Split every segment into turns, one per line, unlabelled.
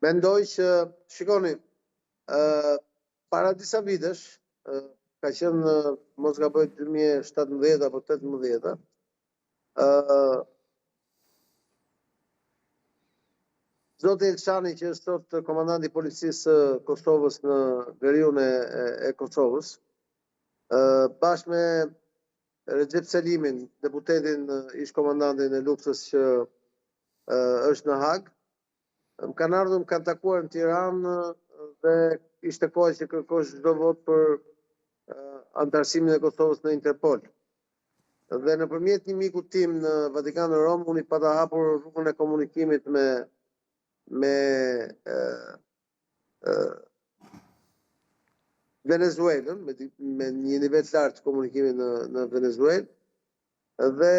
Mendoj që, shikoni, para disa vitesh, ka qenë, mos gaboj 2017 apo 2018, Zoti Elçani, që është sot komandanti i policisë Kosovës në veriun e Kosovës, bashkë me Recep Selimin, deputetin ish komandantin e luftës që është në Hag, më kanë ardhur, më kanë takuar në Tiranë dhe ishte kohë që kërkosh çdo vot për antarësimin e Kosovës në Interpol. Dhe nëpërmjet një miku tim në Vatikanë në Rom, unë i pata hapur rrugën e komunikimit me Venezuelën, me një nivel të lartë të komunikimit në Venezuelë, dhe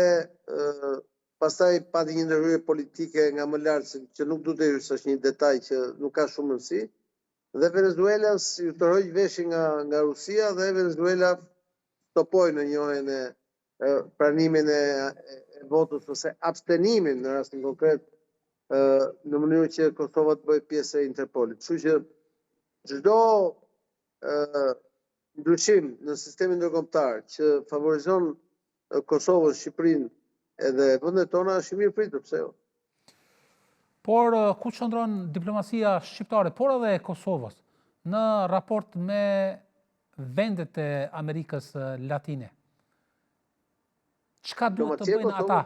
pastaj pati një ndërhyrje politike nga më lartë, që nuk du të hyrë, është një detaj që nuk ka shumë rëndësi, dhe Venezuela ju tërhoj veshin nga Rusia, dhe Venezuela stopoi në njohjen e pranimin e votës ose abstenimin në rastin konkret në mënyrë që Kosova të bëjë pjesë e Interpolit. Kështu që çdo ndryshim në sistemin ndërkombëtar që favorizon Kosovën, Shqipërinë edhe vendet tona është i mirë pritur, pse jo?
Por ku qëndron diplomacia shqiptare, por edhe e Kosovës, në raport me vendet e Amerikës Latine? Çka duhet të bëjnë ata?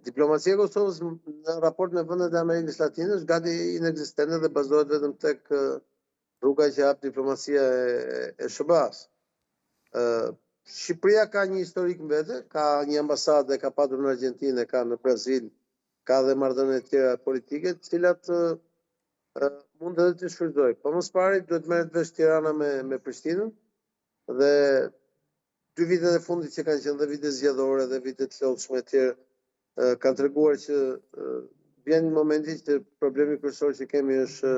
Diplomacia e Kosovës në raport me vendet e Amerikës Latine është gati inekzistente dhe bazohet vetëm tek rruga që hap diplomacia e SBA-s. Shqipëria ka një historik në vete, ka një ambasadë, ka patur në Argjentinë, ka në Brazil, ka dhe marrëdhënie të tjera politike, të cilat mund edhe të shfrytëzoj. Po më së pari duhet merret vesh Tirana me Prishtinën, dhe 2 vitet e fundit që kanë qenë dhe vite zgjedhore dhe vite të lodhshme të tjerë, kanë treguar që vjen momenti që problemi kryesor që kemi është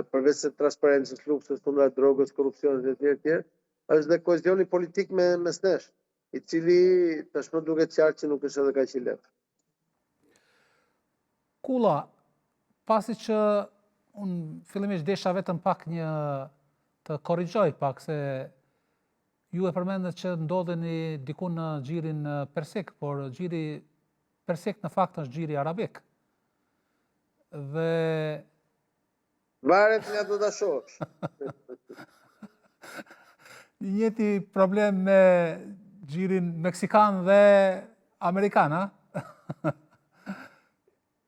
përveç se transparencës, luftës kundër drogës, korrupsionit e tjerë, është dhe kohezioni politik mes nesh, i cili tashmë duket qartë që nuk është edhe kaq i lehtë.
Kulla, pasi që unë fillimisht desha vetëm pak të korrigjoj pak, se ju e përmendet që ndodheni diku në xhirin persik, por xhiri persik në fakt është xhiri arabik. Dhe
varet nga do ta shohësh.
Njëti problem me xhirin meksikan dhe amerikan, a?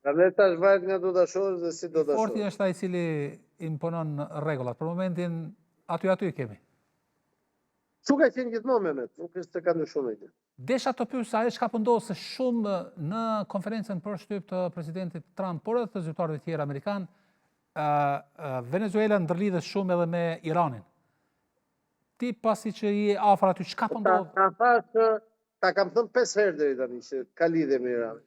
Prandaj tash varet nga do ta shohësh dhe si do ta shohësh.
Forti është ai i cili imponon rregullat. Për momentin aty kemi.
Çu ka qenë gjithmonë Mehmet, nuk është se ka ndryshuar gjë.
Desha të pyes se çka po ndodh, se shumë në konferencën për shtyp të presidentit Trump, por edhe të zyrtarëve të tjerë amerikan, Venezuela ndërlidhet shumë edhe me Iranin. Ti pasi që je afër aty, çka po ndodh?
Ta kam thënë 5 herë deri tani që ka lidhje me Iranin.